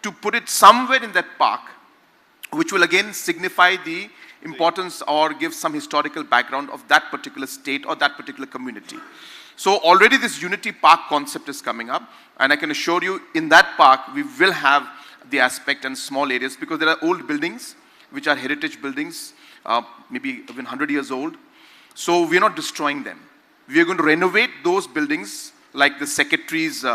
to put it somewhere in that park, which will again signify the importance or give some historical background of that particular state or that particular community. So already this unity park concept is coming up, and I can assure you in that park we will have the aspect and small areas, because there are old buildings which are heritage buildings, maybe even 100 years old. So we're not destroying them. We are going to renovate those buildings like the secretary's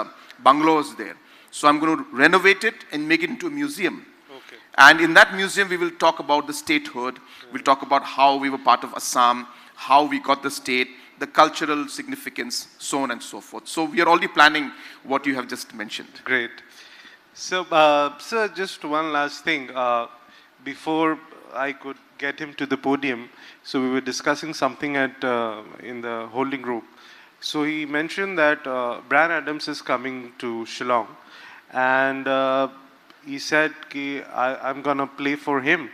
bungalows there. So I'm going to renovate it and make it into a museum. Okay. And in that museum, we will talk about the statehood. We'll talk about how we were part of Assam, how we got the state, the cultural significance, so on and so forth. So we are already planning what you have just mentioned. Great. So, sir, just one last thing. Before I could get him to the podium, so we were discussing something in the holding group. So he mentioned that Brian Adams is coming to Shillong, and he said, I'm going to play for him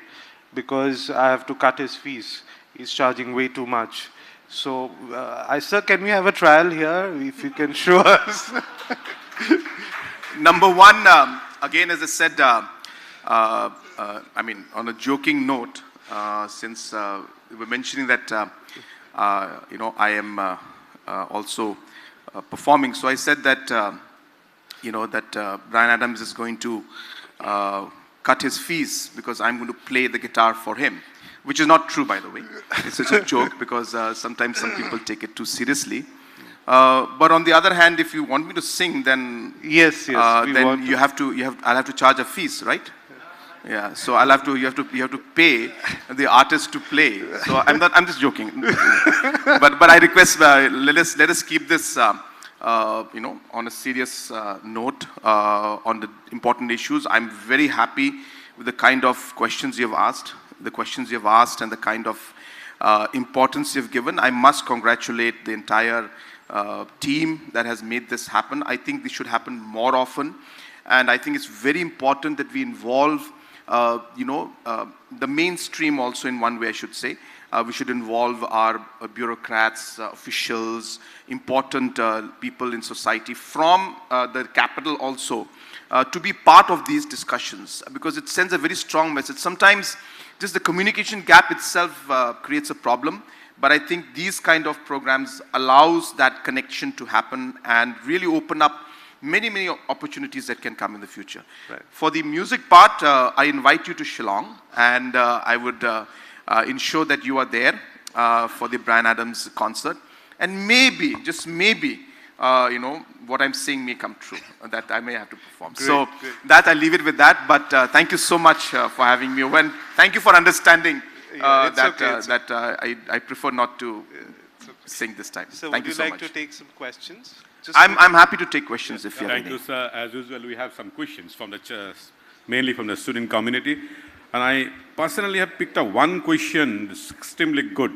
because I have to cut his fees. He's charging way too much. So, sir, can we have a trial here, if you can show us? Number one, again, as I said, I mean, on a joking note, since we were mentioning that, I am also performing. So I said that, that Brian Adams is going to cut his fees because I'm going to play the guitar for him, which is not true, by the way. It's just a joke because sometimes some people take it too seriously. But on the other hand, if you want me to sing, then yes, then I'll have to charge a fees, right? Yeah. So you have to pay the artist to play. So I'm just joking. but I request let us keep this on a serious note on the important issues. I'm very happy with the kind of questions you have asked, and the kind of importance you've given. I must congratulate the entire team that has made this happen. I think this should happen more often, and I think it's very important that we involve the mainstream also in one way, I should say. We should involve our bureaucrats, officials, important people in society from the capital also to be part of these discussions, because it sends a very strong message. Sometimes just the communication gap itself creates a problem, but I think these kind of programs allows that connection to happen and really open up many opportunities that can come in the future. Right. For the music part, I invite you to Shillong, and I would ensure that you are there for the Brian Adams concert. And maybe, just maybe, what I'm saying may come true, that I may have to perform. Great. That I leave it with that, but thank you so much for having me over, and thank you for understanding that I prefer not to sing this time. So thank would you so like much. to take some questions? I'm happy to take questions if you have Thank you, sir. As usual, we have some questions from the mainly from the student community. And I personally have picked up one question that's extremely good.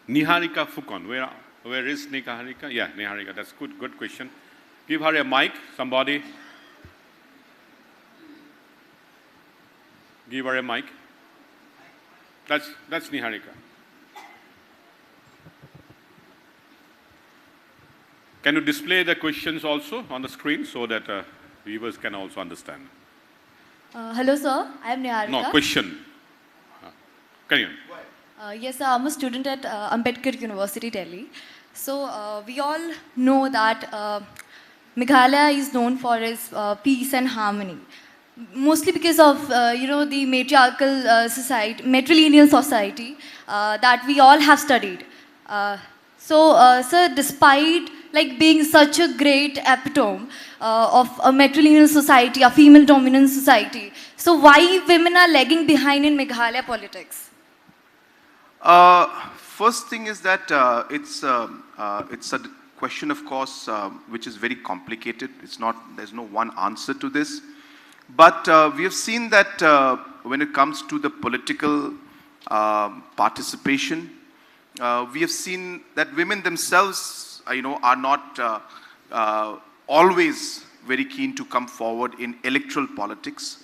Niharika Fukon. Where is Niharika? Yeah, Niharika. That's good question. Give her a mic, somebody. Give her a mic. That's Niharika. Can you display the questions also on the screen so that viewers can also understand? Hello, sir. I am Niharika. No, question. Can you? Yes, sir. I'm a student at Ambedkar University, Delhi. So we all know that Meghalaya is known for its peace and harmony, mostly because of the matriarchal society, matrilineal society that we all have studied. Sir, despite being such a great epitome of a matrilineal society, a female dominant society, so why women are lagging behind in Meghalaya politics? First thing is that it's a question, of course, which is very complicated. There's no one answer to this. But we have seen that when it comes to the political participation, we have seen that women themselves, are not always very keen to come forward in electoral politics.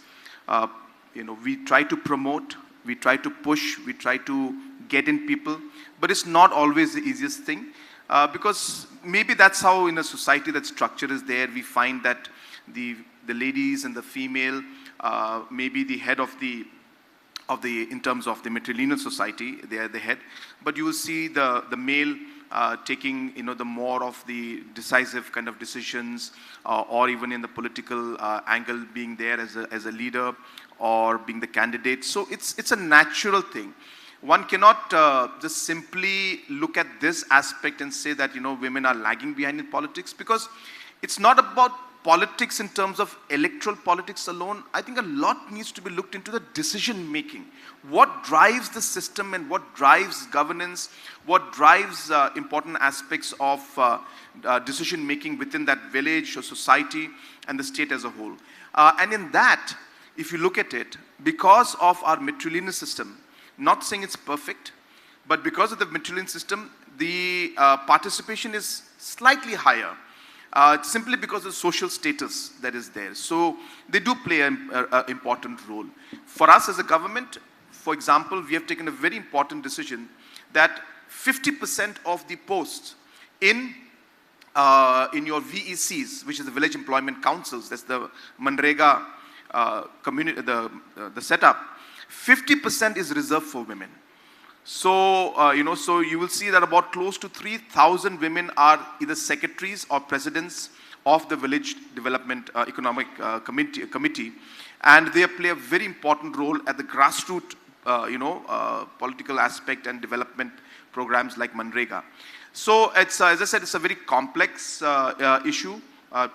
We try to promote, we try to push, we try to get in people, but it's not always the easiest thing because maybe that's how in a society that structure is there, we find that the ladies and the female, maybe the head of the in terms of the matrilineal society, they are the head, but you will see the male taking the more of the decisive kind of decisions, or even in the political angle being there as a leader or being the candidate. So it's a natural thing. One cannot just simply look at this aspect and say that women are lagging behind in politics, because it's not about politics in terms of electoral politics alone. I think a lot needs to be looked into the decision making. What drives the system and what drives governance, what drives important aspects of decision making within that village or society and the state as a whole. And in that, if you look at it, because of our matrilineal system, not saying it's perfect, but because of the matrilineal system, the participation is slightly higher. Simply because of the social status that is there. So they do play an important role. For us as a government, for example, we have taken a very important decision that 50% of the posts in your VECs, which is the Village Employment Councils, that's the Manrega community, the setup, 50% is reserved for women. So, so you will see that about close to 3,000 women are either secretaries or presidents of the Village Development Economic Committee, and they play a very important role at the grassroots, political aspect and development programs like Manrega. So, it's, as I said, it's a very complex issue.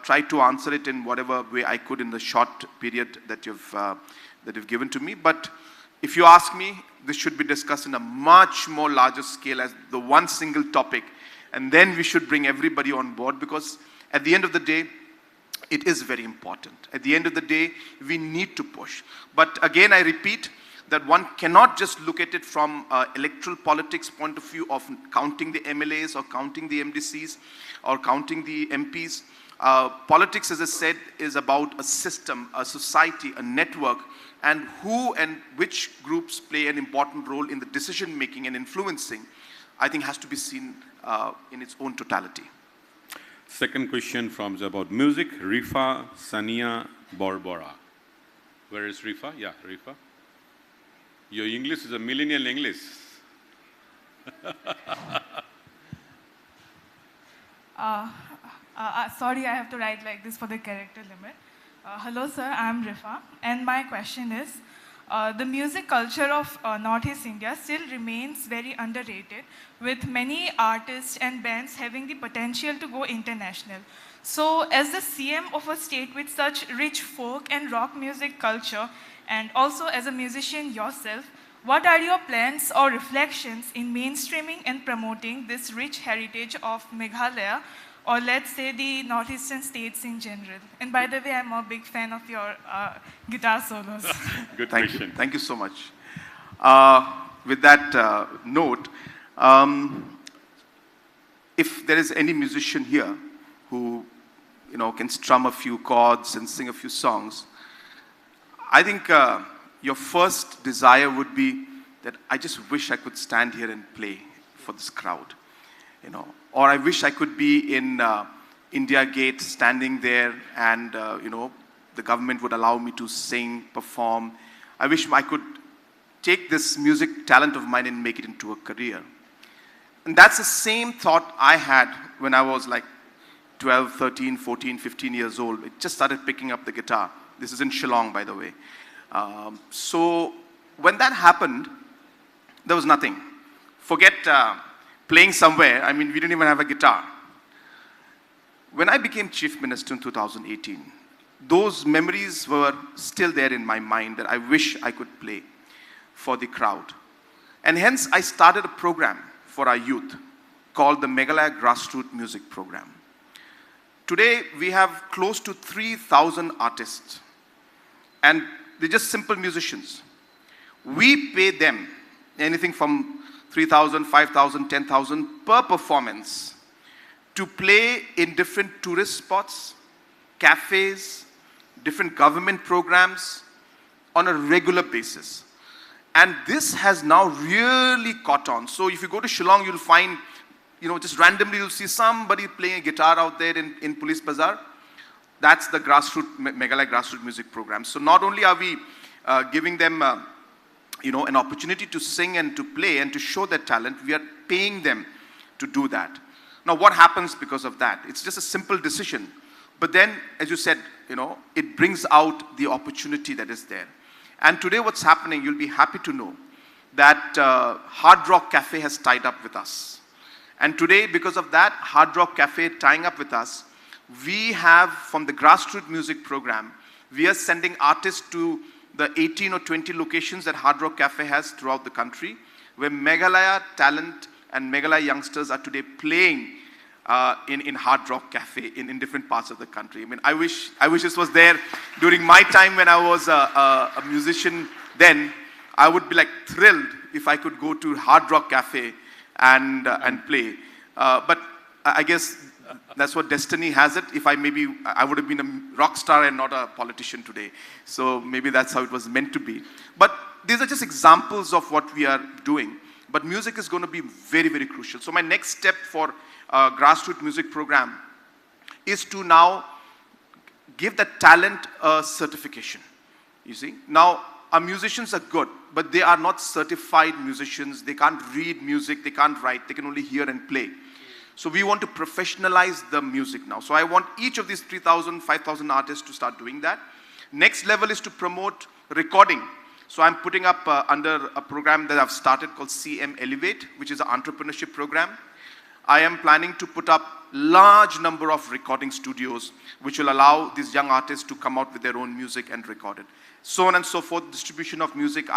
Tried to answer it in whatever way I could in the short period that you've given to me. But if you ask me, this should be discussed in a much more larger scale as the one single topic, and then we should bring everybody on board, because at the end of the day, it is very important. At the end of the day, we need to push. But again, I repeat that one cannot just look at it from electoral politics point of view of counting the MLAs or counting the MDCs or counting the MPs. Politics, as I said, is about a system, a society, a network, and who and which groups play an important role in the decision making and influencing, I think has to be seen in its own totality. Second question is about music. Rifa Sania Borbora. Where is Rifa? Yeah, Rifa. Your English is a millennial English. Sorry, I have to write like this for the character limit. Hello, sir. I'm Rifa, and my question is: the music culture of Northeast India still remains very underrated, with many artists and bands having the potential to go international. So, as the CM of a state with such rich folk and rock music culture, and also as a musician yourself, what are your plans or reflections in mainstreaming and promoting this rich heritage of Meghalaya or let's say the northeastern states in general? And by the way, I'm a big fan of your guitar solos. Good Thank question. you. Thank you so much. With that note, if there is any musician here who, can strum a few chords and sing a few songs, I think your first desire would be that I just wish I could stand here and play for this crowd, or I wish I could be in India Gate standing there and, the government would allow me to sing, perform. I wish I could take this music talent of mine and make it into a career. And that's the same thought I had when I was like 12, 13, 14, 15 years old. I just started picking up the guitar. This is in Shillong, by the way. So when that happened, there was nothing. Forget playing somewhere. I mean, we didn't even have a guitar. When I became Chief Minister in 2018, those memories were still there in my mind that I wish I could play for the crowd. And hence, I started a program for our youth called the MEGHALAYA Grassroots Music Program. Today, we have close to 3,000 artists, and they're just simple musicians. We pay them anything from 3,000, 5,000, 10,000 per performance to play in different tourist spots, cafes, different government programs on a regular basis. And this has now really caught on. So if you go to Shillong, you'll find, just randomly you'll see somebody playing a guitar out there in Police Bazaar. That's the MEGHALAYA Grassroots Music Program. So not only are we giving them, an opportunity to sing and to play and to show their talent, we are paying them to do that. Now, what happens because of that? It's just a simple decision. But then, as you said, it brings out the opportunity that is there. And today what's happening, you'll be happy to know that Hard Rock Cafe has tied up with us. And today, because of that, Hard Rock Cafe tying up with us, we have, from the Grassroots Music Program, we are sending artists to the 18 or 20 locations that Hard Rock Cafe has throughout the country, where Meghalaya talent and Meghalaya youngsters are today playing in Hard Rock Cafe in different parts of the country. I mean, I wish this was there during my time when I was a musician then. I would be like thrilled if I could go to Hard Rock Cafe and play. But I guess that's what destiny has it. If I would have been a rock star and not a politician today. So maybe that's how it was meant to be. But these are just examples of what we are doing. But music is going to be very, very crucial. So my next step for Grassroots Music Program is to now give that talent a certification. You see? Now, our musicians are good, but they are not certified musicians. They can't read music, they can't write, they can only hear and play. So we want to professionalize the music now. So I want each of these 3,000, 5,000 artists to start doing that. Next level is to promote recording. So I'm putting up under a program that I've started called CM Elevate, which is an entrepreneurship program. I am planning to put up large number of recording studios, which will allow these young artists to come out with their own music and record it. So on and so forth, distribution of music,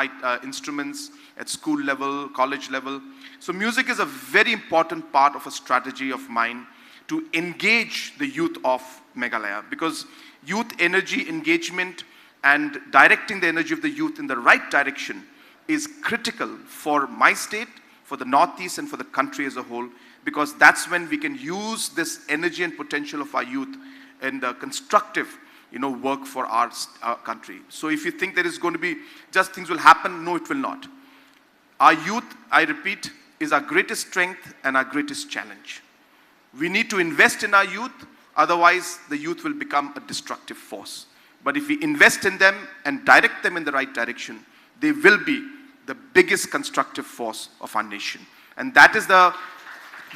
instruments at school level, college level. So music is a very important part of a strategy of mine to engage the youth of Meghalaya, because youth energy engagement and directing the energy of the youth in the right direction is critical for my state, for the Northeast, and for the country as a whole, because that's when we can use this energy and potential of our youth in the constructive work for our country. So if you think there is going to be just things will happen, no, it will not. Our youth, I repeat, is our greatest strength and our greatest challenge. We need to invest in our youth, otherwise the youth will become a destructive force. But if we invest in them and direct them in the right direction, they will be the biggest constructive force of our nation. And that is the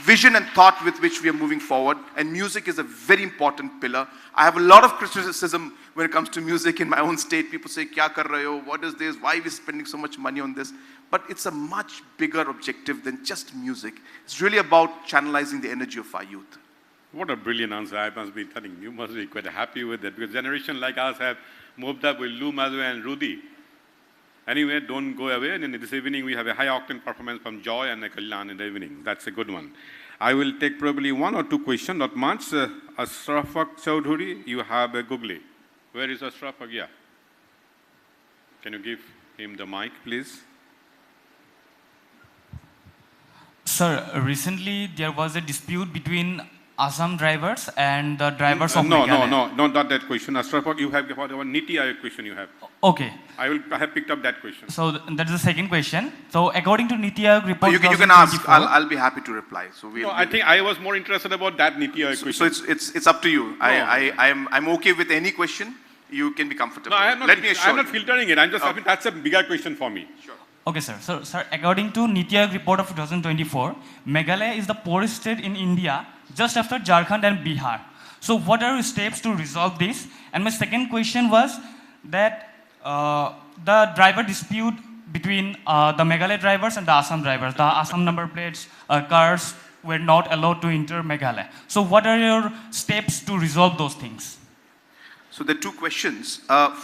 vision and thought with which we are moving forward, and music is a very important pillar. I have a lot of criticism when it comes to music in my own state. People say, "Kya kar rahe ho? What is this? Why are we spending so much money on this?" But it's a much bigger objective than just music. It's really about channelizing the energy of our youth. What a brilliant answer. I must be telling you, must be quite happy with it, because generation like us have moved up with Lou Mazu and Rudy. Anyway, don't go away. And in this evening, we have a high-octane performance from Joy and Kalyan in the evening. That's a good one. I will take probably one or two questions, not much. Ashrafak Chowdhury, you have a googly. Where is Ashrafak? Yeah. Can you give him the mic, please? Sir, recently there was a dispute between Assam drivers and the drivers of No, Meghalaya. not that question. Ashrafak, you have got one Niti Aayog question you have. Okay. I have picked up that question. So that's the second question. So according to Niti Aayog report, You can ask. 2024 I'll be happy to reply. So No, I think I was more interested about that Niti Aayog question. So it's up to you. I'm okay with any question. You can be comfortable. No, I am not, Let me assure I'm not you. filtering it. I'm just having, that's a bigger question for me. Sure. Okay, sir. So, sir, according to Niti Aayog report of 2024, Meghalaya is the poorest state in India, just after Jharkhand and Bihar. So, what are your steps to resolve this? And my second question was that the driver dispute between the Meghalaya drivers and the Assam drivers. The Assam number plates, cars were not allowed to enter Meghalaya. So, what are your steps to resolve those things? So there are two questions.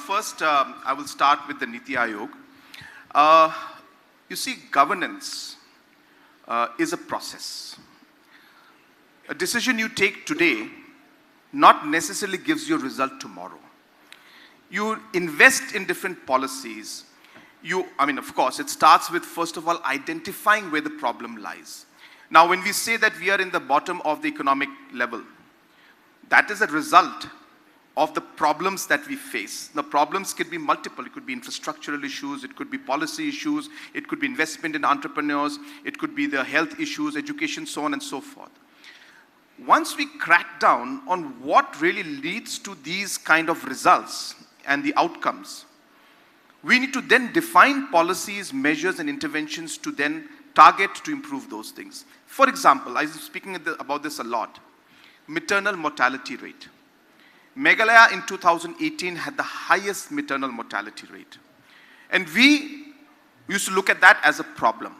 First, I will start with the Niti Aayog. You see, governance is a process. A decision you take today not necessarily gives you a result tomorrow. You invest in different policies. Of course, it starts with, first of all, identifying where the problem lies. Now, when we say that we are in the bottom of the economic level, that is a result of the problems that we face. The problems could be multiple. It could be infrastructural issues, it could be policy issues, it could be investment in entrepreneurs, it could be the health issues, education, so on and so forth. Once we crack down on what really leads to these kind of results and the outcomes, we need to then define policies, measures, and interventions to then target to improve those things. For example, I was speaking about this a lot. Maternal mortality rate. Meghalaya in 2018 had the highest maternal mortality rate. And we used to look at that as a problem.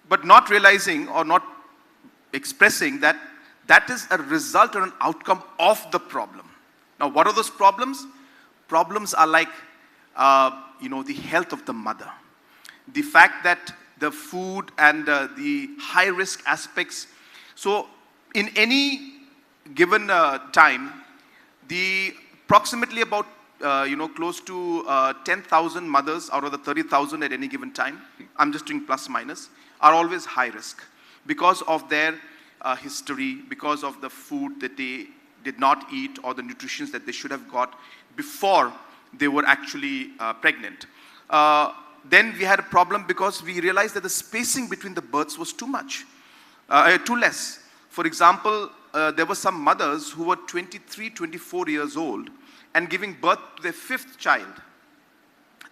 But not realizing or not expressing that that is a result or an outcome of the problem. Now, what are those problems? Problems are like, the health of the mother. The fact that the food and the high-risk aspects. So, in any given time, the approximately about close to 10,000 mothers out of the 30,000 at any given time, I'm just doing plus minus, are always high risk because of their history, because of the food that they did not eat or the nutrition that they should have got before they were actually pregnant. Then we had a problem because we realized that the spacing between the births was too less. For example, there were some mothers who were 23, 24 years old and giving birth to their fifth child.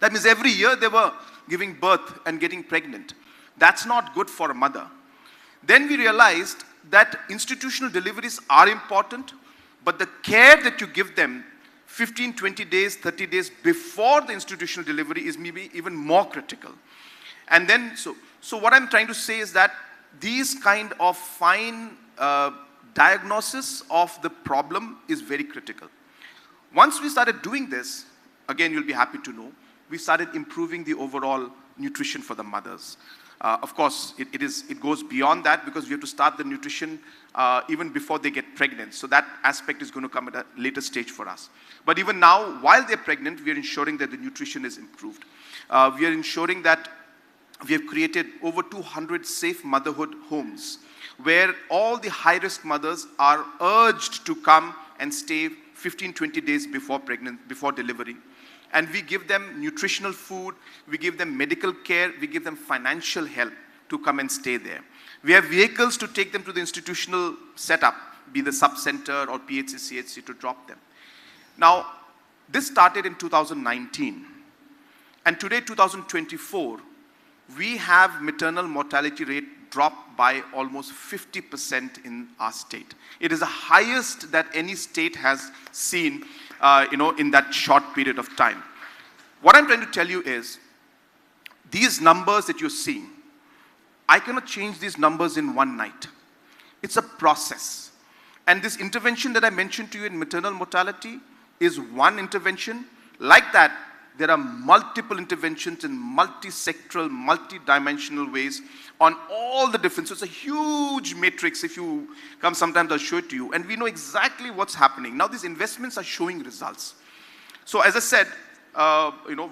That means every year they were giving birth and getting pregnant. That's not good for a mother. Then we realized that institutional deliveries are important, but the care that you give them 15, 20 days, 30 days before the institutional delivery is maybe even more critical. And then, so what I'm trying to say is that these kind of fine diagnosis of the problem is very critical. Once we started doing this, again, you'll be happy to know, we started improving the overall nutrition for the mothers. Of course, it goes beyond that because we have to start the nutrition even before they get pregnant. So that aspect is going to come at a later stage for us. But even now, while they're pregnant, we are ensuring that the nutrition is improved. We are ensuring that we have created over 200 safe motherhood homes where all the high-risk mothers are urged to come and stay 15, 20 days before delivery. And we give them nutritional food, we give them medical care, we give them financial help to come and stay there. We have vehicles to take them to the institutional setup, be the sub-center or PHC, CHC to drop them. Now, this started in 2019. And today, 2024, we have maternal mortality rate dropped by almost 50% in our state. It is the highest that any state has seen, in that short period of time. What I'm trying to tell you is, these numbers that you're seeing, I cannot change these numbers in one night. It's a process. And this intervention that I mentioned to you in maternal mortality is one intervention. Like that, there are multiple interventions in multi-sectoral, multi-dimensional ways on all the different. So it's a huge matrix. If you come sometimes, I'll show it to you. And we know exactly what's happening. Now these investments are showing results. So as I said,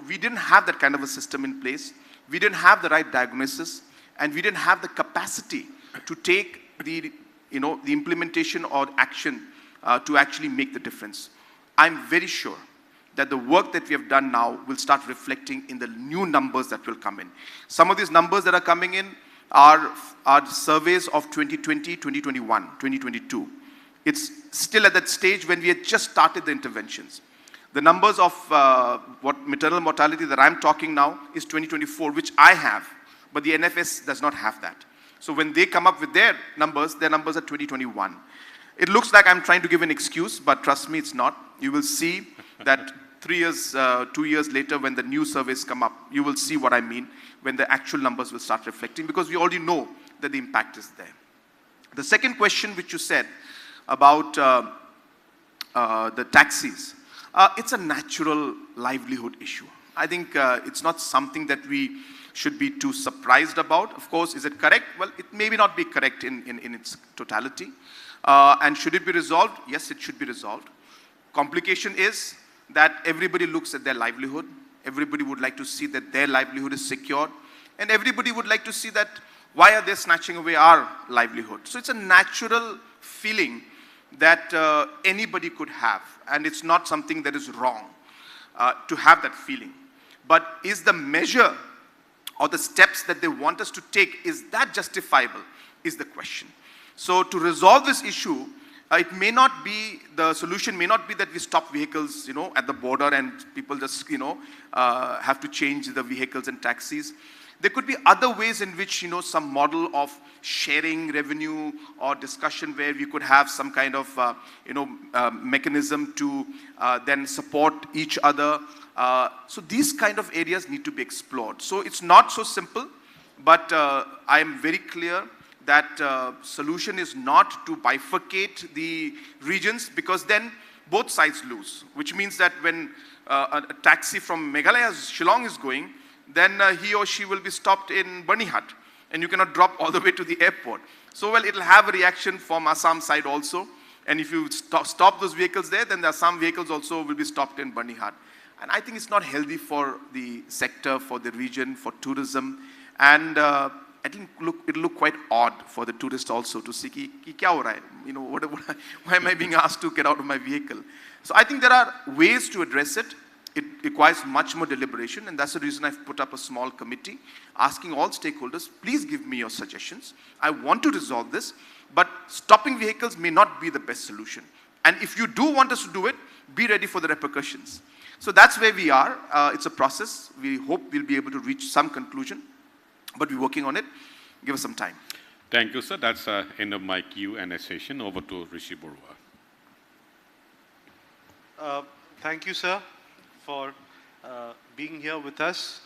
we didn't have that kind of a system in place. We didn't have the right diagnosis, and we didn't have the capacity to take the implementation or action to actually make the difference. I'm very sure that the work that we have done now will start reflecting in the new numbers that will come in. Some of these numbers that are coming in are surveys of 2020, 2021, 2022. It's still at that stage when we had just started the interventions. The numbers of what maternal mortality that I'm talking now is 2024, which I have, but the NFS does not have that. So when they come up with their numbers are 2021. It looks like I'm trying to give an excuse, but trust me, it's not. You will see that 2 years later, when the new surveys come up, you will see what I mean, when the actual numbers will start reflecting, because we already know that the impact is there. The second question which you said about the taxis, it's a natural livelihood issue. I think it's not something that we should be too surprised about. Of course, is it correct? Well, it may not be correct in its totality. And should it be resolved? Yes, it should be resolved. Complication is that everybody looks at their livelihood. Everybody would like to see that their livelihood is secured. And everybody would like to see that why are they snatching away our livelihood? So it's a natural feeling that anybody could have. And it's not something that is wrong to have that feeling. But is the measure or the steps that they want us to take, is that justifiable, is the question. So to resolve this issue, it may not be, the solution may not be that we stop vehicles, at the border and people just, have to change the vehicles and taxis. There could be other ways in which, some model of sharing revenue or discussion where we could have some kind of, mechanism to then support each other. So these kind of areas need to be explored. So it's not so simple, but I am very clear that solution is not to bifurcate the regions, because then both sides lose, which means that when a taxi from Meghalaya, Shillong is going, then he or she will be stopped in Banihat, and you cannot drop all the way to the airport. So, well, it'll have a reaction from Assam side also, and if you stop those vehicles there, then the Assam vehicles also will be stopped in Banihat. And I think it's not healthy for the sector, for the region, for tourism, and I think it'll look quite odd for the tourist also to see, ki kya ho raha hai? Why am I being asked to get out of my vehicle? So I think there are ways to address it. It requires much more deliberation, and that's the reason I've put up a small committee asking all stakeholders, please give me your suggestions. I want to resolve this, but stopping vehicles may not be the best solution. And if you do want us to do it, be ready for the repercussions. So that's where we are. It's a process. We hope we'll be able to reach some conclusion, but we're working on it. Give us some time. Thank you, sir. That's the end of my Q&A session. Over to Rishi Barua. Thank you, sir, for being here with us.